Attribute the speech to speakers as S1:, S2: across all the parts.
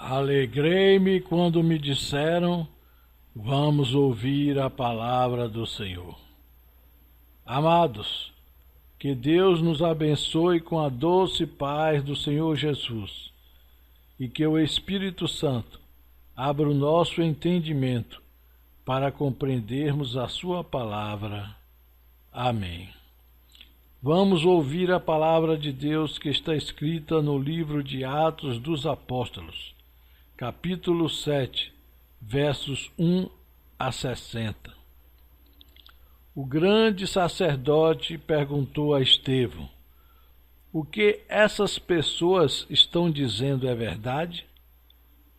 S1: Alegrei-me quando me disseram: vamos ouvir a palavra do Senhor. Amados, que Deus nos abençoe com a doce paz do Senhor Jesus e que o Espírito Santo abra o nosso entendimento para compreendermos a sua palavra. Amém. Vamos ouvir a palavra de Deus que está escrita no livro de Atos dos Apóstolos, capítulo 7, versos 1 a 60. O grande sacerdote perguntou a Estevão: o que essas pessoas estão dizendo é verdade?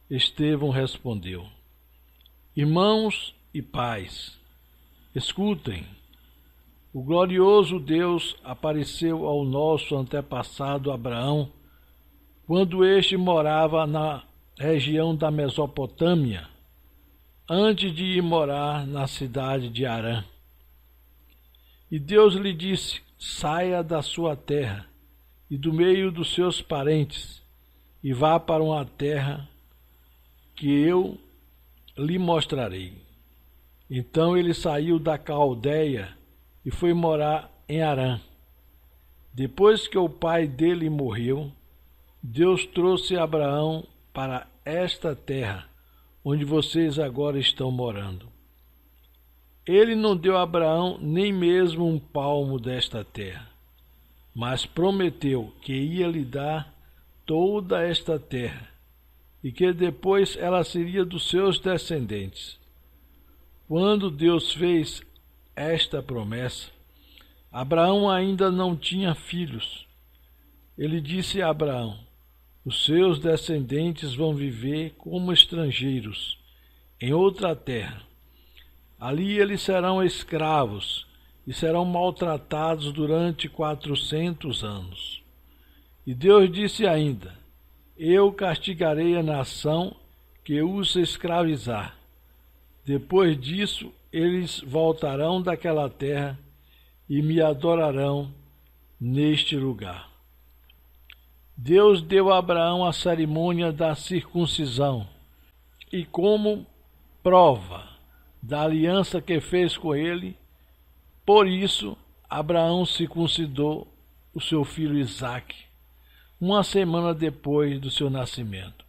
S1: Estevão respondeu: irmãos e pais, escutem. O glorioso Deus apareceu ao nosso antepassado Abraão quando este morava na região da Mesopotâmia, antes de ir morar na cidade de Harã. E Deus lhe disse: saia da sua terra e do meio dos seus parentes e vá para uma terra que eu lhe mostrarei. Então ele saiu da Caldeia e foi morar em Harã. Depois que o pai dele morreu, Deus trouxe Abraão para esta terra, onde vocês agora estão morando. Ele não deu a Abraão nem mesmo um palmo desta terra, mas prometeu que ia lhe dar toda esta terra e que depois ela seria dos seus descendentes. Quando Deus fez esta promessa, Abraão ainda não tinha filhos. Ele disse a Abraão: os seus descendentes vão viver como estrangeiros em outra terra. Ali eles serão escravos e serão maltratados durante 400 anos. E Deus disse ainda: eu castigarei a nação que os escravizar. Depois disso, eles voltarão daquela terra e me adorarão neste lugar. Deus deu a Abraão a cerimônia da circuncisão e, como prova da aliança que fez com ele, por isso Abraão circuncidou o seu filho Isaque, uma semana depois do seu nascimento.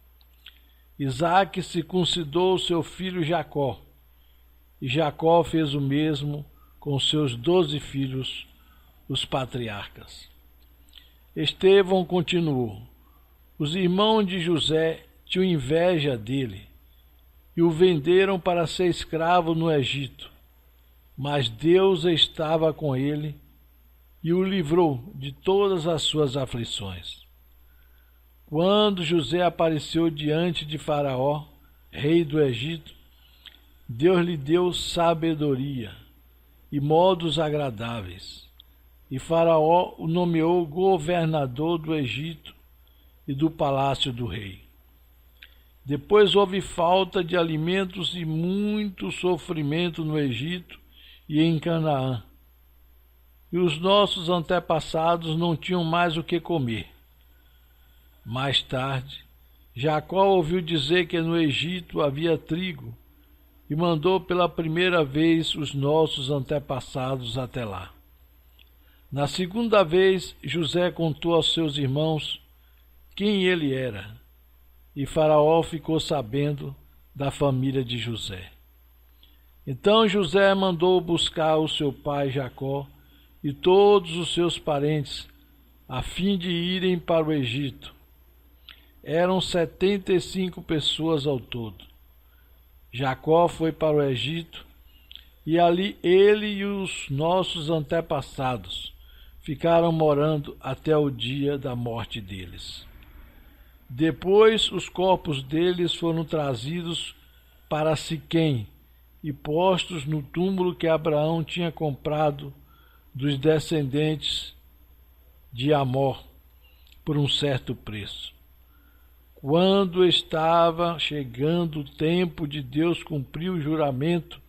S1: Isaque circuncidou o seu filho Jacó, e Jacó fez o mesmo com seus 12 filhos, os patriarcas. Estevão continuou: os irmãos de José tinham inveja dele e o venderam para ser escravo no Egito, mas Deus estava com ele e o livrou de todas as suas aflições. Quando José apareceu diante de Faraó, rei do Egito, Deus lhe deu sabedoria e modos agradáveis, e Faraó o nomeou governador do Egito e do palácio do rei. Depois houve falta de alimentos e muito sofrimento no Egito e em Canaã, e os nossos antepassados não tinham mais o que comer. Mais tarde, Jacó ouviu dizer que no Egito havia trigo e mandou pela primeira vez os nossos antepassados até lá. Na segunda vez, José contou aos seus irmãos quem ele era, e Faraó ficou sabendo da família de José. Então José mandou buscar o seu pai Jacó e todos os seus parentes, a fim de irem para o Egito. Eram 75 pessoas ao todo. Jacó foi para o Egito, e ali ele e os nossos antepassados ficaram morando até o dia da morte deles. Depois os corpos deles foram trazidos para Siquém e postos no túmulo que Abraão tinha comprado dos descendentes de Amor por um certo preço. Quando estava chegando o tempo de Deus cumprir o juramento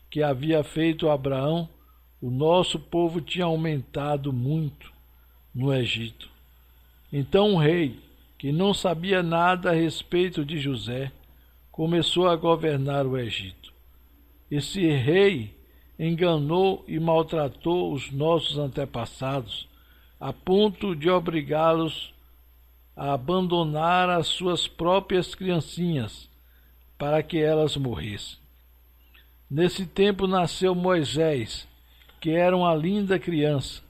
S1: que havia feito a Abraão, o nosso povo tinha aumentado muito no Egito. Então o rei, que não sabia nada a respeito de José, começou a governar o Egito. Esse rei enganou e maltratou os nossos antepassados, a ponto de obrigá-los a abandonar as suas próprias criancinhas para que elas morressem. Nesse tempo nasceu Moisés, que era uma linda criança,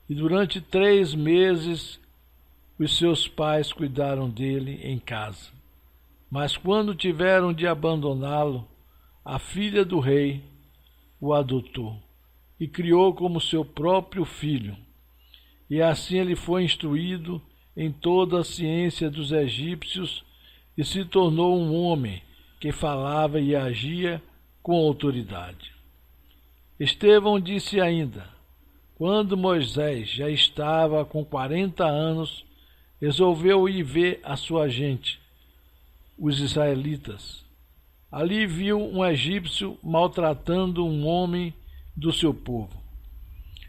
S1: e durante 3 meses os seus pais cuidaram dele em casa. Mas quando tiveram de abandoná-lo, a filha do rei o adotou e criou como seu próprio filho. E assim ele foi instruído em toda a ciência dos egípcios e se tornou um homem que falava e agia com autoridade. Estevão disse ainda: quando Moisés já estava com 40 anos, resolveu ir ver a sua gente, os israelitas. Ali viu um egípcio maltratando um homem do seu povo.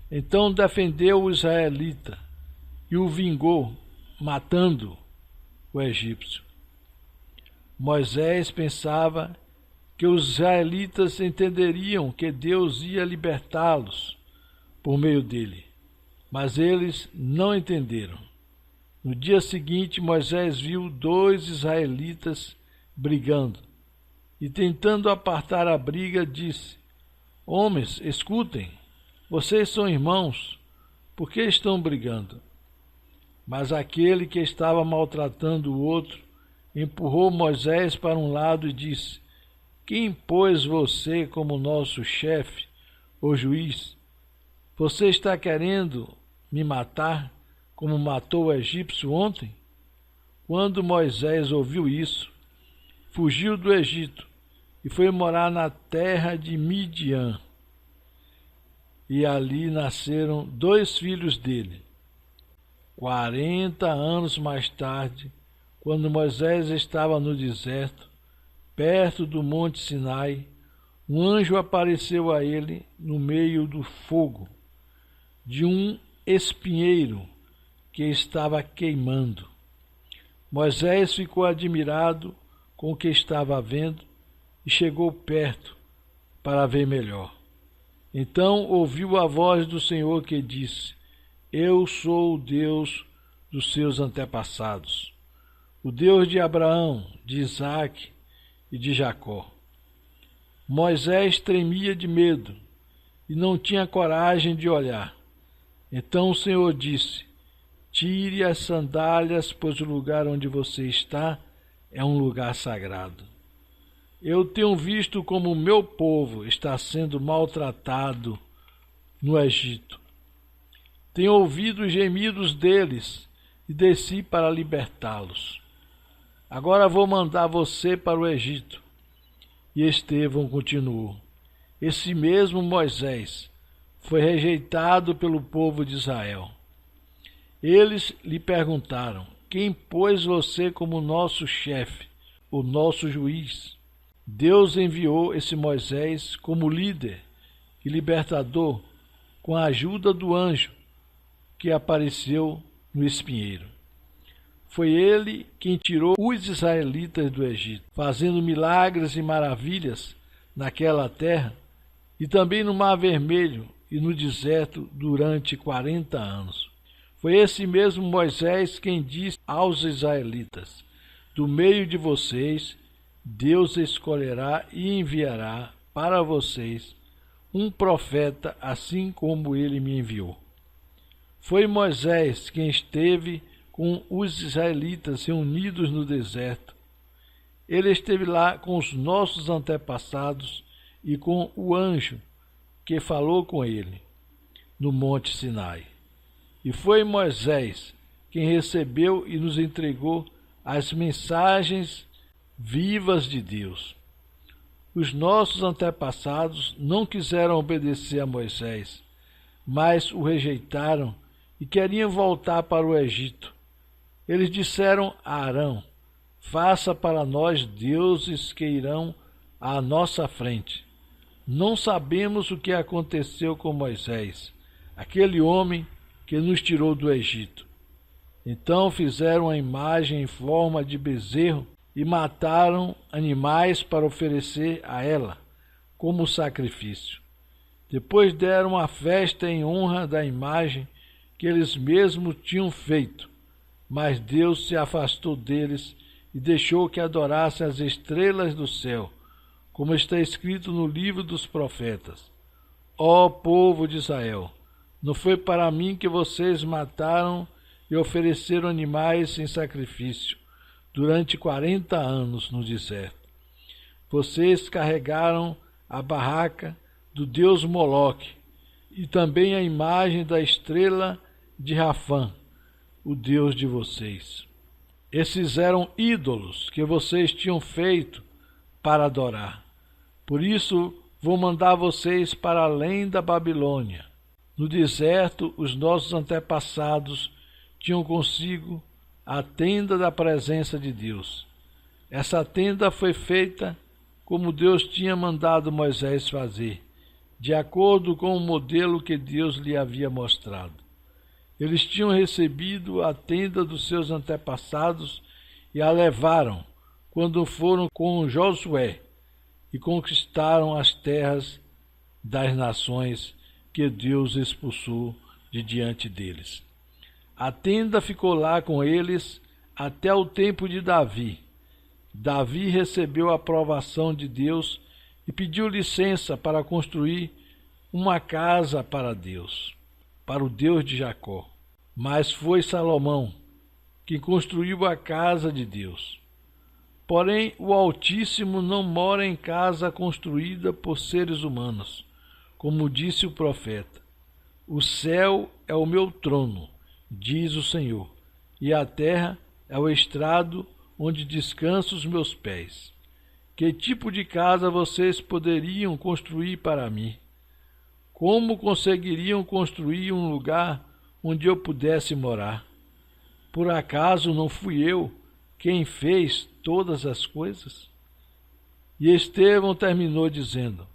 S1: Então defendeu o israelita e o vingou, matando o egípcio. Moisés pensava que os israelitas entenderiam que Deus ia libertá-los por meio dele, mas eles não entenderam. No dia seguinte, Moisés viu 2 israelitas brigando e, tentando apartar a briga, disse: homens, escutem, vocês são irmãos, por que estão brigando? Mas aquele que estava maltratando o outro empurrou Moisés para um lado e disse: quem pôs você como nosso chefe ou juiz? Você está querendo me matar, como matou o egípcio ontem? Quando Moisés ouviu isso, fugiu do Egito e foi morar na terra de Midian. E ali nasceram 2 filhos dele. 40 anos mais tarde, quando Moisés estava no deserto, perto do monte Sinai, um anjo apareceu a ele no meio do fogo de um espinheiro que estava queimando. Moisés ficou admirado com o que estava vendo e chegou perto para ver melhor. Então ouviu a voz do Senhor que disse: eu sou o Deus dos seus antepassados, o Deus de Abraão, de Isaque e de Jacó. Moisés tremia de medo e não tinha coragem de olhar. Então o Senhor disse: tire as sandálias, pois o lugar onde você está é um lugar sagrado. Eu tenho visto como o meu povo está sendo maltratado no Egito. Tenho ouvido os gemidos deles e desci para libertá-los. Agora vou mandar você para o Egito. E Estevão continuou: esse mesmo Moisés foi rejeitado pelo povo de Israel. Eles lhe perguntaram: quem pôs você como nosso chefe, o nosso juiz? Deus enviou esse Moisés como líder e libertador com a ajuda do anjo que apareceu no espinheiro. Foi ele quem tirou os israelitas do Egito, fazendo milagres e maravilhas naquela terra e também no Mar Vermelho e no deserto durante 40 anos. Foi esse mesmo Moisés quem disse aos israelitas: do meio de vocês, Deus escolherá e enviará para vocês um profeta, assim como ele me enviou. Foi Moisés quem esteve com os israelitas reunidos no deserto. Ele esteve lá com os nossos antepassados e com o anjo que falou com ele no Monte Sinai. E foi Moisés quem recebeu e nos entregou as mensagens vivas de Deus. Os nossos antepassados não quiseram obedecer a Moisés, mas o rejeitaram e queriam voltar para o Egito. Eles disseram a Arão: faça para nós deuses que irão à nossa frente. Não sabemos o que aconteceu com Moisés, aquele homem que nos tirou do Egito. Então fizeram a imagem em forma de bezerro e mataram animais para oferecer a ela como sacrifício. Depois deram uma festa em honra da imagem que eles mesmos tinham feito, mas Deus se afastou deles e deixou que adorassem as estrelas do céu, como está escrito no livro dos profetas. Ó povo de Israel, não foi para mim que vocês mataram e ofereceram animais em sacrifício durante 40 anos no deserto. Vocês carregaram a barraca do deus Moloque e também a imagem da estrela de Rafã, o deus de vocês. Esses eram ídolos que vocês tinham feito para adorar. Por isso vou mandar vocês para além da Babilônia. No deserto, os nossos antepassados tinham consigo a tenda da presença de Deus. Essa tenda foi feita como Deus tinha mandado Moisés fazer, de acordo com o modelo que Deus lhe havia mostrado. Eles tinham recebido a tenda dos seus antepassados e a levaram quando foram com Josué e conquistaram as terras das nações que Deus expulsou de diante deles. A tenda ficou lá com eles até o tempo de Davi. Davi recebeu a aprovação de Deus e pediu licença para construir uma casa para Deus, para o Deus de Jacó. Mas foi Salomão quem construiu a casa de Deus. Porém, o Altíssimo não mora em casa construída por seres humanos, como disse o profeta. O céu é o meu trono, diz o Senhor, e a terra é o estrado onde descansam os meus pés. Que tipo de casa vocês poderiam construir para mim? Como conseguiriam construir um lugar onde eu pudesse morar? Por acaso não fui eu quem fez todas as coisas? E Estevão terminou dizendo: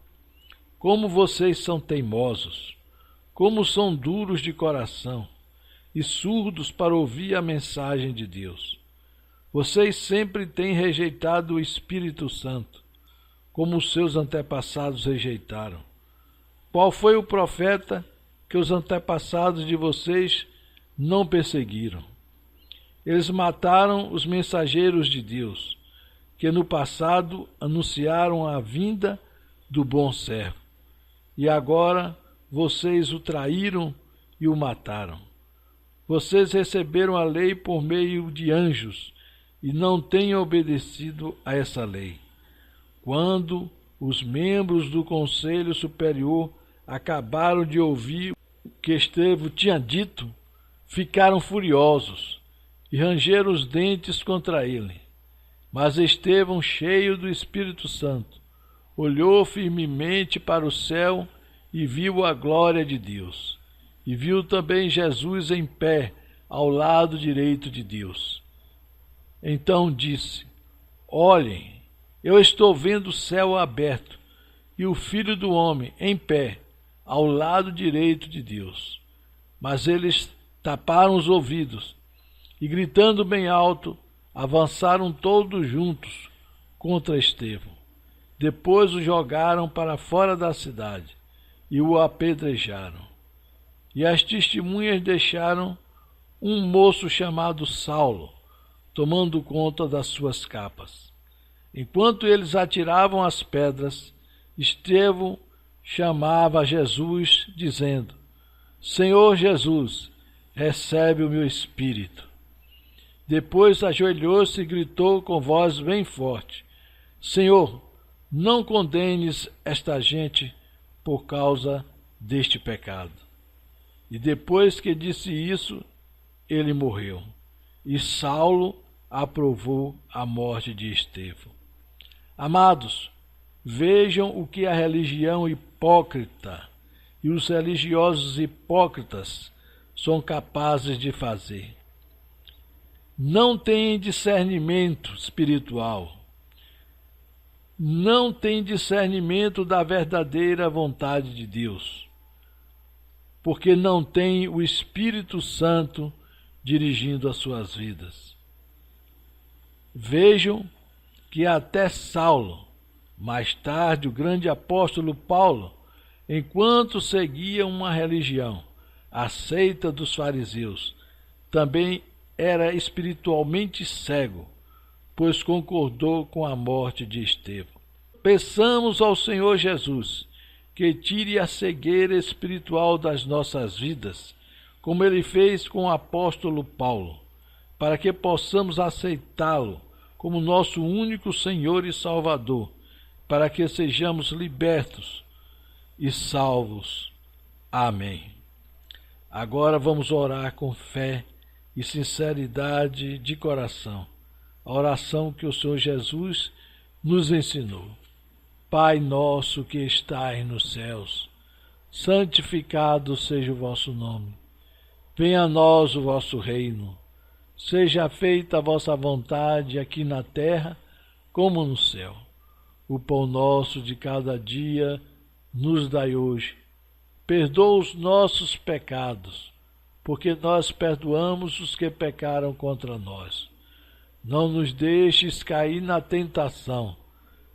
S1: como vocês são teimosos, como são duros de coração e surdos para ouvir a mensagem de Deus. Vocês sempre têm rejeitado o Espírito Santo, como os seus antepassados rejeitaram. Qual foi o profeta que os antepassados de vocês não perseguiram? Eles mataram os mensageiros de Deus, que no passado anunciaram a vinda do bom servo. E agora vocês o traíram e o mataram. Vocês receberam a lei por meio de anjos e não têm obedecido a essa lei. Quando os membros do Conselho Superior acabaram de ouvir o que Estevão tinha dito, ficaram furiosos e rangeram os dentes contra ele. Mas Estevão, cheio do Espírito Santo, olhou firmemente para o céu e viu a glória de Deus. E viu também Jesus em pé ao lado direito de Deus. Então disse: olhem, eu estou vendo o céu aberto e o Filho do Homem em pé ao lado direito de Deus. Mas eles taparam os ouvidos e, gritando bem alto, avançaram todos juntos contra Estevão. Depois o jogaram para fora da cidade e o apedrejaram. E as testemunhas deixaram um moço chamado Saulo, tomando conta das suas capas. Enquanto eles atiravam as pedras, Estevão chamava Jesus, dizendo: Senhor Jesus, recebe o meu espírito. Depois ajoelhou-se e gritou com voz bem forte: Senhor, não condenes esta gente por causa deste pecado. E depois que disse isso, ele morreu. E Saulo aprovou a morte de Estevão. Amados, vejam o que a religião hipócrita e os religiosos hipócritas são capazes de fazer. Não têm discernimento espiritual. Não têm discernimento da verdadeira vontade de Deus, porque não têm o Espírito Santo dirigindo as suas vidas. Vejam que até Saulo, mais tarde o grande apóstolo Paulo, enquanto seguia uma religião, a seita dos fariseus, também era espiritualmente cego, pois concordou com a morte de Estevão. Peçamos ao Senhor Jesus que tire a cegueira espiritual das nossas vidas, como ele fez com o apóstolo Paulo, para que possamos aceitá-lo como nosso único Senhor e Salvador, para que sejamos libertos e salvos. Amém. Agora vamos orar com fé e sinceridade de coração, a oração que o Senhor Jesus nos ensinou. Pai nosso que estais nos céus, santificado seja o vosso nome. Venha a nós o vosso reino. Seja feita a vossa vontade aqui na terra como no céu. O pão nosso de cada dia nos dai hoje. Perdoa os nossos pecados, porque nós perdoamos os que pecaram contra nós. Não nos deixes cair na tentação,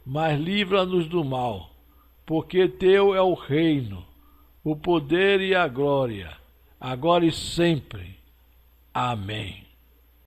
S1: mas livra-nos do mal, porque teu é o reino, o poder e a glória, agora e sempre. Amém.